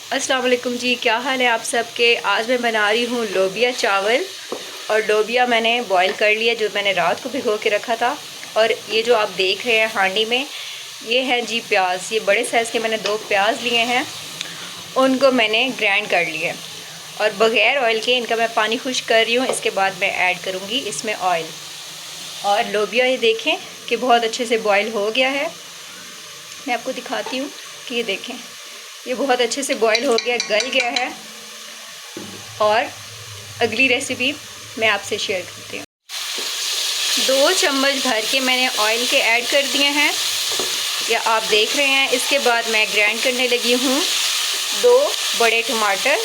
अस्सलाम वालेकुम जी, क्या हाल है आप सबके। आज मैं बना रही हूँ लोबिया चावल। और लोबिया मैंने बॉईल कर लिया, जो मैंने रात को भिगो के रखा था। और ये जो आप देख रहे हैं हांडी में, ये है जी प्याज। ये बड़े साइज़ के मैंने 2 प्याज लिए हैं, उनको मैंने ग्राइंड कर लिया। और बग़ैर ऑयल के इनका मैं पानी खुश्क कर रही हूँ। इसके बाद मैं ऐड करूँगी इसमें ऑयल। और लोबिया ये देखें कि बहुत अच्छे से बॉईल हो गया है। मैं आपको दिखाती हूँ कि ये देखें, ये बहुत अच्छे से बॉईल हो गया, गल गया है। और अगली रेसिपी मैं आपसे शेयर करती हूँ। 2 चम्मच भर के मैंने ऑयल के ऐड कर दिए हैं, या आप देख रहे हैं। इसके बाद मैं ग्राइंड करने लगी हूँ 2 बड़े टमाटर।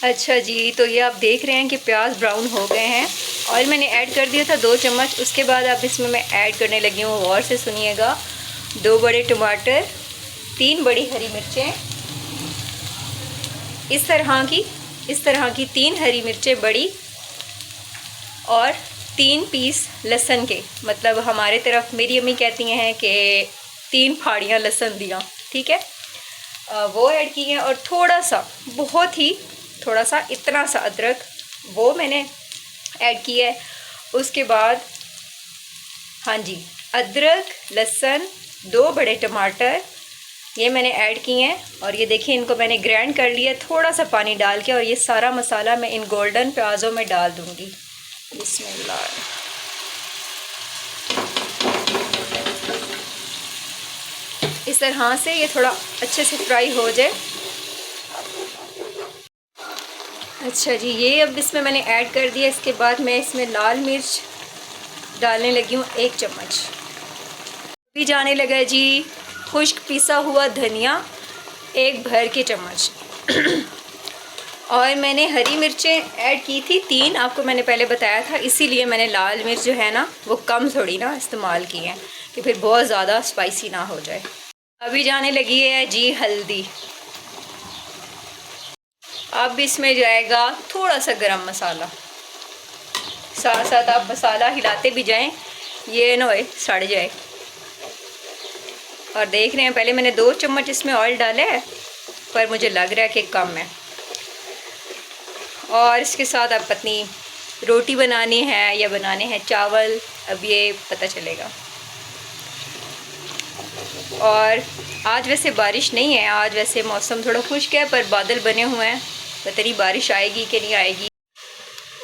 अच्छा जी, तो ये आप देख रहे हैं कि प्याज ब्राउन हो गए हैं। ऑयल मैंने ऐड कर दिया था 2 चम्मच। उसके बाद अब इसमें मैं ऐड करने लगी हूँ, गौर से सुनिएगा, 2 बड़े टमाटर, 3 बड़ी हरी मिर्चें, इस तरह की 3 हरी मिर्चें बड़ी, और 3 पीस लहसुन के। मतलब हमारे तरफ मेरी अम्मी कहती हैं कि 3 फाड़ियाँ लहसुन दियाँ, ठीक है। वो ऐड की हैं। और थोड़ा सा, बहुत ही थोड़ा सा, इतना सा अदरक, वो मैंने ऐड किया है। उसके बाद हाँ जी, अदरक, लहसुन, 2 बड़े टमाटर, ये मैंने ऐड किए हैं। और ये देखिए, इनको मैंने ग्राइंड कर लिया थोड़ा सा पानी डाल के। और ये सारा मसाला मैं इन गोल्डन प्याज़ों में डाल दूँगी। बिस्मिल्लाह। इस तरह से ये थोड़ा अच्छे से फ्राई हो जाए। अच्छा जी, ये अब इसमें मैंने ऐड कर दिया। इसके बाद मैं इसमें लाल मिर्च डालने लगी हूँ 1 चम्मच। भी जाने लगा है जी खुश्क पिसा हुआ धनिया 1 भर के चम्मच। और मैंने हरी मिर्चें ऐड की थी 3, आपको मैंने पहले बताया था। इसीलिए मैंने लाल मिर्च जो है ना, वो कम थोड़ी ना इस्तेमाल की है, कि फिर बहुत ज़्यादा स्पाइसी ना हो जाए। अभी जाने लगी है जी हल्दी। अब इसमें जाएगा थोड़ा सा गरम मसाला। साथ साथ आप मसाला हिलाते भी जाएं, ये ना होए सड़ जाए। और देख रहे हैं, पहले मैंने 2 चम्मच इसमें ऑयल डाला है, पर मुझे लग रहा है कि कम है। और इसके साथ आप पत्नी रोटी बनानी है या बनाने हैं चावल, अब ये पता चलेगा। और आज वैसे बारिश नहीं है, आज वैसे मौसम थोड़ा खुश्क है, पर बादल बने हुए हैं, पता नहीं बारिश आएगी कि नहीं आएगी।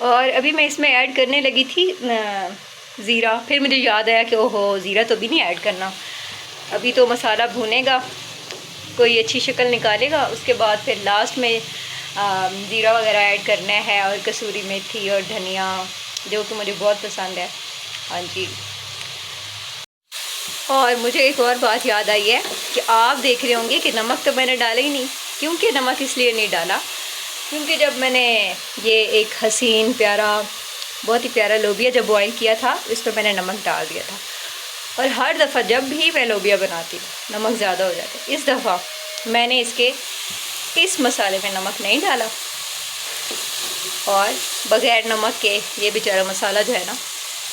और अभी मैं इसमें ऐड करने लगी थी ज़ीरा, फिर मुझे याद आया कि ओहो, ज़ीरा तो भी नहीं ऐड करना। अभी तो मसाला भूनेगा, कोई अच्छी शक्ल निकालेगा, उसके बाद फिर लास्ट में ज़ीरा वगैरह ऐड करना है, और कसूरी मेथी और धनिया, जो कि मुझे बहुत पसंद है। हाँ जी। और मुझे एक और बात याद आई है कि आप देख रहे होंगे कि नमक तो मैंने डाला ही नहीं। क्योंकि नमक इसलिए नहीं डाला, क्योंकि जब मैंने ये एक हसीन प्यारा, बहुत ही प्यारा लोबिया जब बॉईल किया था, इस पर मैंने नमक डाल दिया था। और हर दफ़ा जब भी मैं लोबिया बनाती हूँ, नमक ज़्यादा हो जाता है। इस दफ़ा मैंने इस मसाले में नमक नहीं डाला, और बग़ैर नमक के ये बेचारा मसाला जो है ना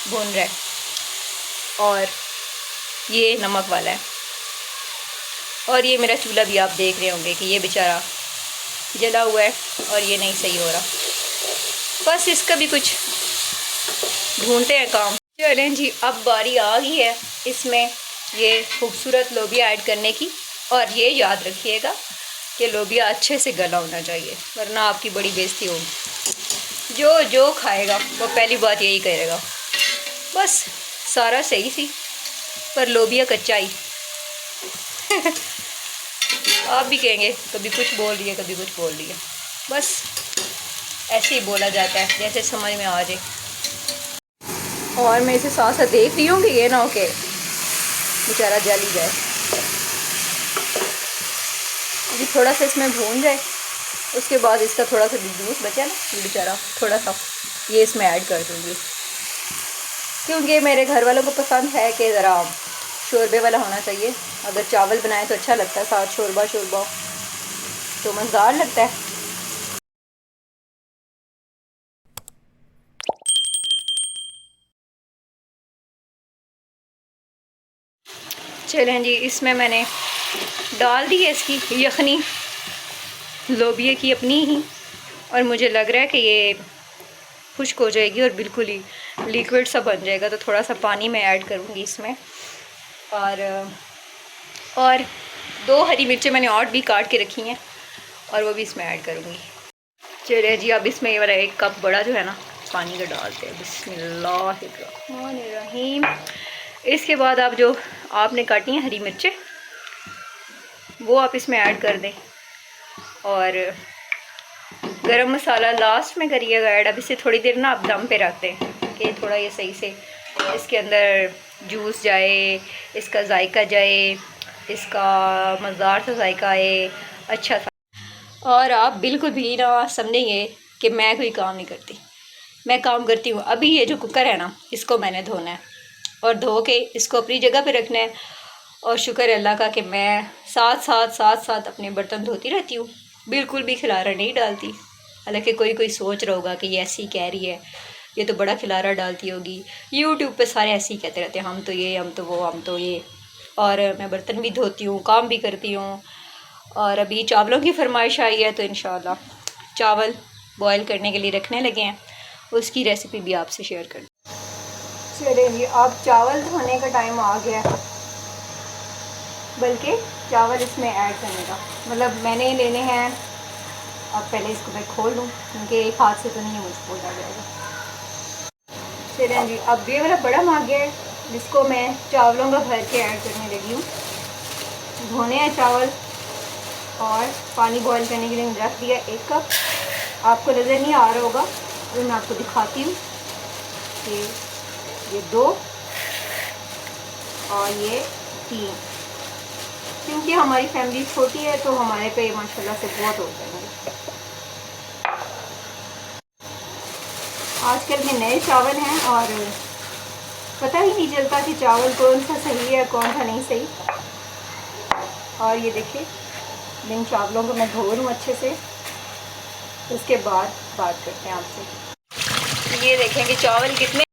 भून रहा है, और ये नमक वाला है। और ये मेरा चूल्हा भी आप देख रहे होंगे कि ये बेचारा जला हुआ है, और ये नहीं सही हो रहा। बस इसका भी कुछ ढूंढते हैं काम। चलें जी, अब बारी आ गई है इसमें ये खूबसूरत लोबिया ऐड करने की। और ये याद रखिएगा कि लोबिया अच्छे से गला होना चाहिए, वरना आपकी बड़ी बेइज्जती होगी। जो खाएगा वो पहली बात यही करेगा, बस सारा सही सी, पर लोबिया कच्चा ही। आप भी कहेंगे कभी कुछ बोल रही है, कभी कुछ बोल रही है। बस ऐसे ही बोला जाता है, जैसे समझ में आ जाए। और मैं इसे साथ साथ देख रही हूँ कि ये ना हो के बेचारा जल ही जाए। अभी थोड़ा सा इसमें भून जाए, उसके बाद इसका थोड़ा सा जूस बचा ना, ये बेचारा थोड़ा सा ये इसमें ऐड कर दूँगी। क्योंकि मेरे घर वालों को पसंद है कि ज़रा शोरबे वाला होना चाहिए। अगर चावल बनाए तो अच्छा लगता है, साथ शोरबा तो मज़ेदार लगता है। चलें जी, इसमें मैंने डाल दी है इसकी यखनी लोबिया की अपनी ही, और मुझे लग रहा है कि ये खुश्क हो जाएगी और बिल्कुल ही लिक्विड सा बन जाएगा। तो थोड़ा सा पानी मैं ऐड करूँगी इसमें, और 2 हरी मिर्चें मैंने और भी काट के रखी हैं और वो भी इसमें ऐड करूँगी। चलिए जी, अब इसमें ये वाला 1 कप बड़ा जो है ना पानी का डालते हैं। बिस्मिल्लाहिर्रहमानिर्रहीम। इसके बाद आप जो आपने काटी हैं हरी मिर्चें वो आप इसमें ऐड कर दें, और गरम मसाला लास्ट में करिएगा ऐड। अब इसे थोड़ी देर ना आप दम पे रखते हैं कि थोड़ा ये सही से इसके अंदर जूस जाए, इसका जायका जाए, इसका मज़ेदार सा जायका आए अच्छा सा। और आप बिल्कुल भी ना समझेंगे कि मैं कोई काम नहीं करती, मैं काम करती हूँ। अभी ये जो कुकर है ना इसको मैंने धोना है और धो के इसको अपनी जगह पे रखना है, और शुक्र है अल्लाह का कि मैं साथ साथ अपने बर्तन धोती रहती हूँ, बिल्कुल भी खिलारा नहीं डालती। हालांकि कोई सोच रहा होगा कि ये ऐसी कह रही है, ये तो बड़ा खिलारा डालती होगी। यूट्यूब पे सारे ऐसे ही कहते रहते हैं, हम तो ये, हम तो वो, हम तो ये। और मैं बर्तन भी धोती हूँ, काम भी करती हूँ। और अभी चावलों की फरमाइश आई है तो इंशाल्लाह चावल बॉयल करने के लिए रखने लगे हैं, उसकी रेसिपी भी आपसे शेयर कर। चलिए जी, अब चावल धोने का टाइम आ गया, बल्कि चावल इसमें ऐड करने का। मतलब मैंने लेने हैं, अब पहले इसको मैं खोल लूँ क्योंकि एक हाथ से तो नहीं है, मुझको आ जाएगा। चलिए जी, अब ये वाला बड़ा आ गया है जिसको मैं चावलों का भर के ऐड करने लगी हूँ। धोने हैं चावल और पानी बॉईल करने के लिए रख दिया 1 कप। आपको नज़र नहीं आ रहा होगा तो मैं आपको दिखाती हूँ कि ये 2 और ये 3, क्योंकि हमारी फैमिली छोटी है तो हमारे पे माशाल्लाह से बहुत हो जाएंगे। आजकल के नए चावल हैं और पता ही नहीं चलता कि चावल कौन सा सही है कौन सा नहीं सही। और ये देखिए, इन चावलों को मैं धो लूँ अच्छे से, उसके बाद बात करते हैं आपसे। ये देखें कि चावल कितने,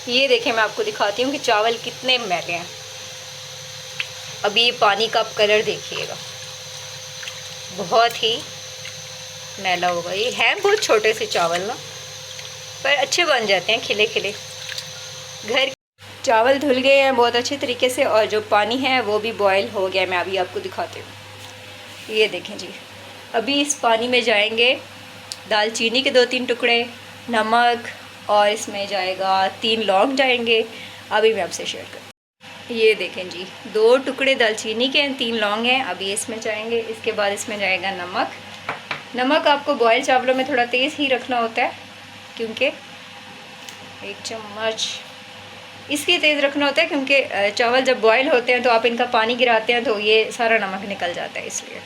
ये देखें मैं आपको दिखाती हूँ कि चावल कितने मैले हैं। अभी पानी का आप कलर देखिएगा, बहुत ही मैला होगा। ये हैं बहुत छोटे से चावल ना, पर अच्छे बन जाते हैं खिले खिले। घर चावल धुल गए हैं बहुत अच्छे तरीके से, और जो पानी है वो भी बॉयल हो गया है। मैं अभी आपको दिखाती हूँ। ये देखें जी, अभी इस पानी में जाएंगे दालचीनी के 2-3 टुकड़े, नमक, और इसमें जाएगा 3 लौंग जाएंगे। अभी मैं आपसे शेयर करूँ। ये देखें जी, 2 टुकड़े दालचीनी के हैं, 3 लौंग हैं, अभी इसमें जाएंगे। इसके बाद इसमें जाएगा नमक। नमक आपको बॉयल चावलों में थोड़ा तेज़ ही रखना होता है, क्योंकि 1 चम्मच इसलिए तेज़ रखना होता है क्योंकि चावल जब बॉयल होते हैं तो आप इनका पानी गिराते हैं तो ये सारा नमक निकल जाता है, इसलिए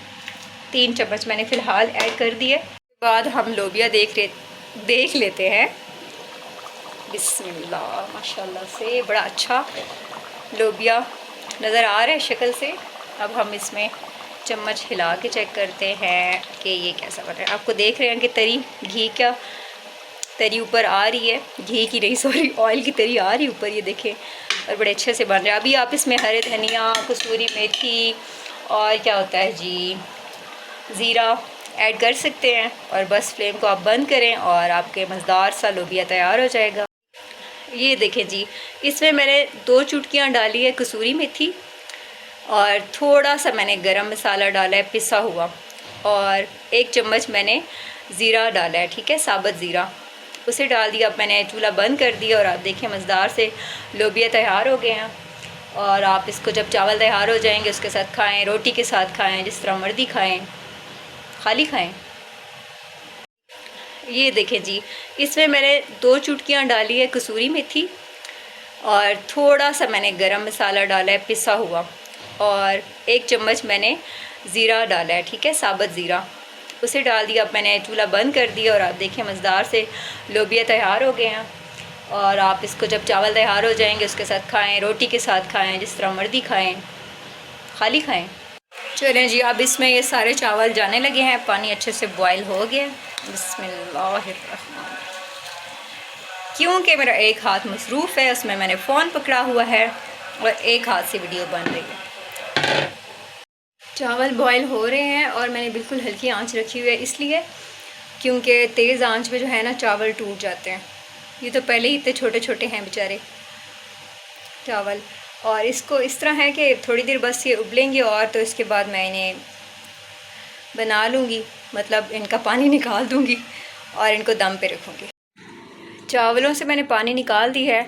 3 चम्मच मैंने फ़िलहाल ऐड कर दिए। उसके बाद हम लोबिया देख लेते हैं। बिस्मिल्लाह, माशाल्लाह से बड़ा अच्छा लोबिया नज़र आ रहा है शक्ल से। अब हम इसमें चम्मच हिला के चेक करते हैं कि ये कैसा बन रहा है। आपको देख रहे हैं कि तरी ऊपर आ रही है, घी की नहीं सॉरी ऑयल की तरी आ रही है ऊपर, ये देखें, और बड़े अच्छे से बन रहे हैं। अभी आप इसमें हरे धनिया, कसूरी मेथी और क्या होता है जी, ज़ीरा ऐड कर सकते हैं, और बस फ्लेम को आप बंद करें और आपके मज़ेदार सा लोबिया तैयार हो जाएगा। ये देखें जी, इसमें मैंने 2 चुटकियाँ डाली है कसूरी मेथी, और थोड़ा सा मैंने गरम मसाला डाला है पिसा हुआ, और 1 चम्मच मैंने ज़ीरा डाला है, ठीक है, साबुत ज़ीरा, उसे डाल दिया। अब मैंने चूल्हा बंद कर दिया और आप देखें मज़ेदार से लोबिया तैयार हो गए हैं। और आप इसको जब चावल तैयार हो जाएंगे उसके साथ खाएं, रोटी के साथ खाएं, जिस तरह मर्जी खाएं, खाली खाएं। ये देखें जी, इसमें मैंने 2 चुटकियाँ डाली है कसूरी मेथी, और थोड़ा सा मैंने गरम मसाला डाला है पिसा हुआ, और 1 चम्मच मैंने ज़ीरा डाला है, ठीक है, साबुत ज़ीरा, उसे डाल दिया। अब मैंने चूल्हा बंद कर दिया और आप देखें मज़ेदार से लोबिया तैयार हो गए हैं। और आप इसको जब चावल तैयार हो जाएंगे उसके साथ खाएं, रोटी के साथ खाएं, जिस तरह मर्जी खाएं, खाली खाएं। चलें जी, अब इसमें ये सारे चावल जाने लगे हैं, पानी अच्छे से बॉयल हो गया। बिस्मिल्लाहिर्रहमानिर्रहीम। क्योंकि मेरा एक हाथ मसरूफ़ है, उसमें मैंने फ़ोन पकड़ा हुआ है और एक हाथ से वीडियो बन रही है, चावल बॉयल हो रहे हैं और मैंने बिल्कुल हल्की आंच रखी हुई है, इसलिए क्योंकि तेज़ आंच पे जो है ना चावल टूट जाते हैं। ये तो पहले ही इतने छोटे छोटे हैं बेचारे चावल। और इसको इस तरह है कि थोड़ी देर बस ये उबलेंगे और तो इसके बाद मैं इन्हें बना लूँगी, मतलब इनका पानी निकाल दूँगी और इनको दम पे रखूँगी। चावलों से मैंने पानी निकाल दी है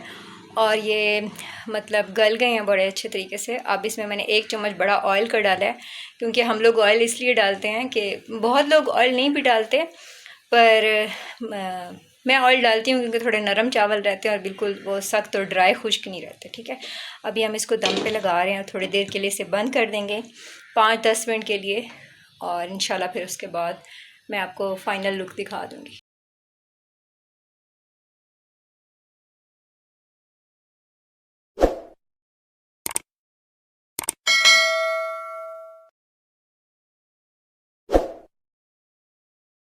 और ये मतलब गल गए हैं बड़े अच्छे तरीके से। अब इसमें मैंने 1 चम्मच बड़ा ऑयल का डाला है, क्योंकि हम लोग ऑयल इसलिए डालते हैं कि बहुत लोग ऑयल नहीं भी डालते, पर मैं ऑयल डालती हूँ क्योंकि थोड़े नरम चावल रहते हैं और बिल्कुल वो सख्त और ड्राई खुश्क नहीं रहते। ठीक है, अभी हम इसको दम पे लगा रहे हैं, थोड़ी देर के लिए इसे बंद कर देंगे 5-10 मिनट के लिए, और इंशाल्लाह फिर उसके बाद मैं आपको फ़ाइनल लुक दिखा दूँगी।